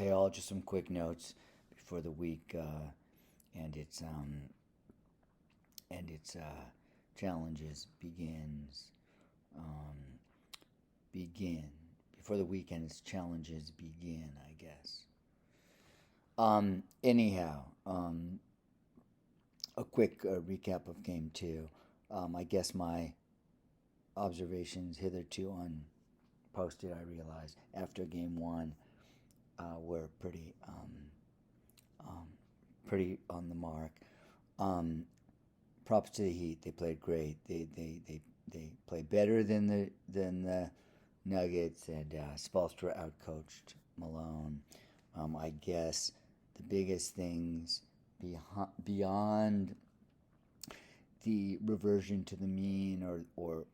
Hey, all, just some quick notes before the week and its challenges um, begin before the weekend's challenges begin, I guess. Anyhow, a quick recap of game two. I guess my observations hitherto unposted, I realized after game one were um, pretty on the mark. Um, Props to the Heat. They played great. They played better than the Nuggets, and Spoelstra outcoached Malone. I guess the biggest things beyond the reversion to the mean or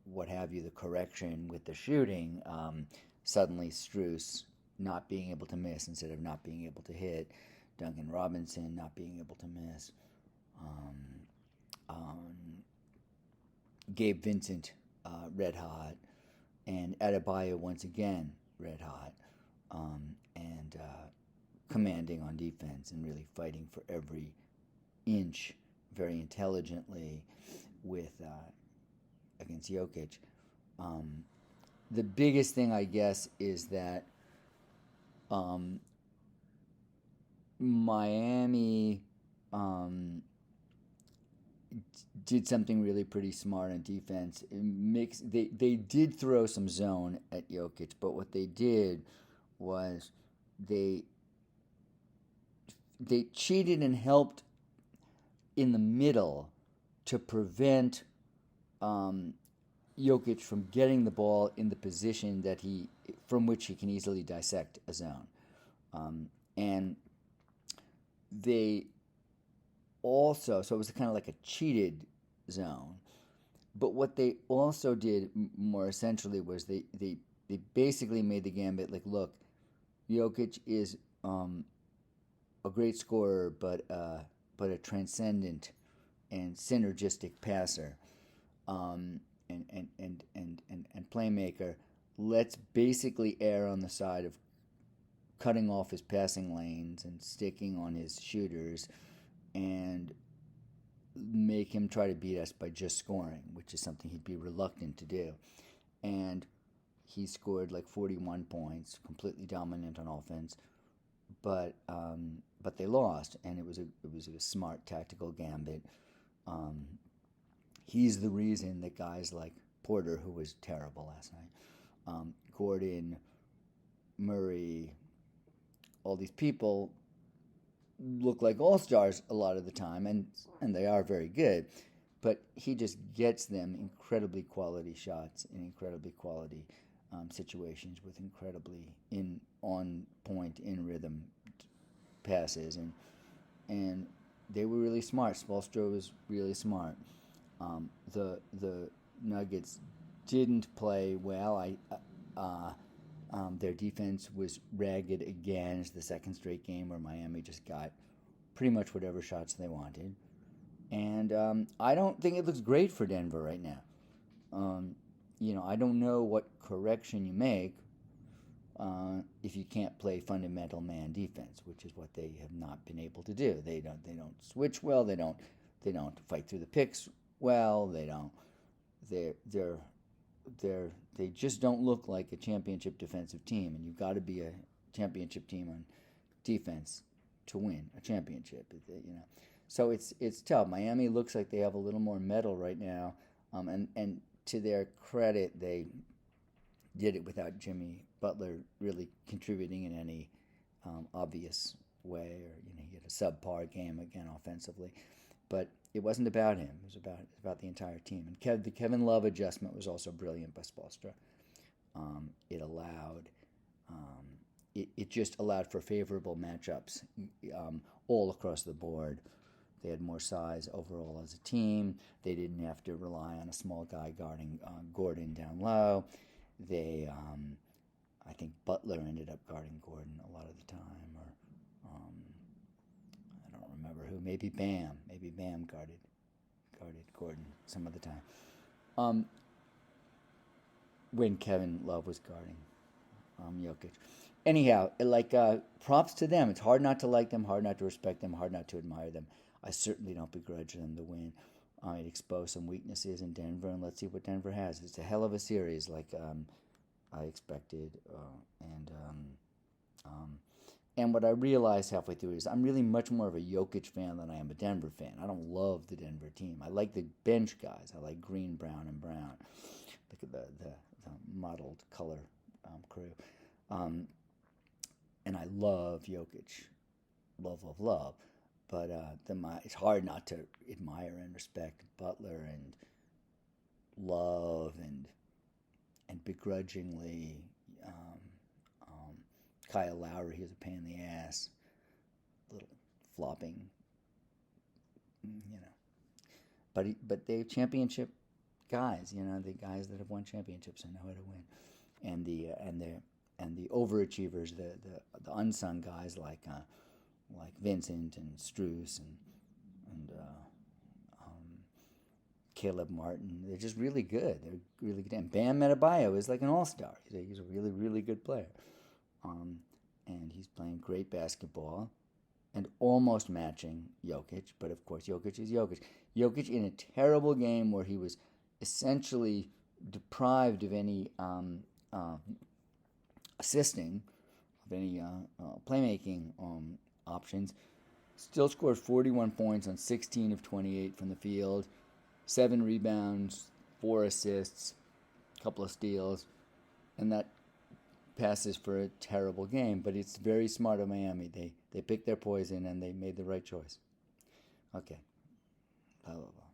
what have you, the correction with the shooting, suddenly Struess not being able to miss instead of not being able to hit, Duncan Robinson not being able to miss, um, um, Gabe Vincent red hot, and Adebayo once again red hot, and commanding on defense and really fighting for every inch very intelligently with against Jokic. Um, the biggest thing, I guess, is that um, Miami did something really pretty smart on defense. They did throw some zone at Jokic, but what they did was they they cheated and helped in the middle to prevent um, Jokic from getting the ball in the position that from which he can easily dissect a zone. And they also, so it was kind of like a cheated zone. But what they also did more essentially was they basically made the gambit like, look, Jokic is a great scorer, but a transcendent and synergistic passer, and playmaker. Let's basically err on the side of cutting off his passing lanes and sticking on his shooters, and make him try to beat us by just scoring, which is something he'd be reluctant to do. And he scored like 41 points, completely dominant on offense, but they lost, and it was a smart tactical gambit. Um, he's the reason that guys like Porter, who was terrible last night, Gordon, Murray, all these people look like all stars a lot of the time, and they are very good. But he just gets them incredibly quality shots in incredibly quality situations with incredibly on point in rhythm passes, and they were really smart. Spoelstra was really smart. The Nuggets didn't play well. Their defense was ragged again. It's the second straight game where Miami just got pretty much whatever shots they wanted. And I don't think it looks great for Denver right now. I don't know what correction you make if you can't play fundamental man defense, which is what they have not been able to do. They don't switch well. They don't fight through the picks well. They just don't look like a championship defensive team, and you've got to be a championship team on defense to win a championship. So it's tough. Miami looks like they have a little more metal right now, and to their credit, they did it without Jimmy Butler really contributing in any obvious way, or he had a subpar game again offensively, but it wasn't about him. It was about the entire team. And the Kevin Love adjustment was also brilliant by Spoelstra. It allowed it just allowed for favorable matchups all across the board. They had more size overall as a team. They didn't have to rely on a small guy guarding Gordon down low. I think Butler ended up guarding Gordon a lot of the time, or I don't remember who. Maybe Bam. Maybe Bam guarded Gordon some of the time. When Kevin Love was guarding Jokic. Anyhow, props to them. It's hard not to like them, hard not to respect them, hard not to admire them. I certainly don't begrudge them the win. It exposed some weaknesses in Denver, and let's see what Denver has. It's a hell of a series, like I expected, and what I realized halfway through is I'm really much more of a Jokic fan than I am a Denver fan. I don't love the Denver team. I like the bench guys. I like Green, Brown, and Brown. Look at the mottled color crew. And I love Jokic. Love, love, love. But it's hard not to admire and respect Butler and love and begrudgingly Kyle Lowry. He was a pain in the ass, little flopping, you know. But they're championship guys, you know, the guys that have won championships and know how to win, and the overachievers, the unsung guys like Vincent and Strus and Caleb Martin. They're just really good. They're really good. And Bam Adebayo is like an all-star. He's a really, really good player. And he's playing great basketball and almost matching Jokic. But, of course, Jokic is Jokic. Jokic in a terrible game where he was essentially deprived of any assisting, of any playmaking options, still scored 41 points on 16 of 28 from the field, 7 rebounds, 4 assists, a couple of steals, and that passes for a terrible game. But it's very smart of Miami. They picked their poison and they made the right choice. Okay. Blah, blah, blah.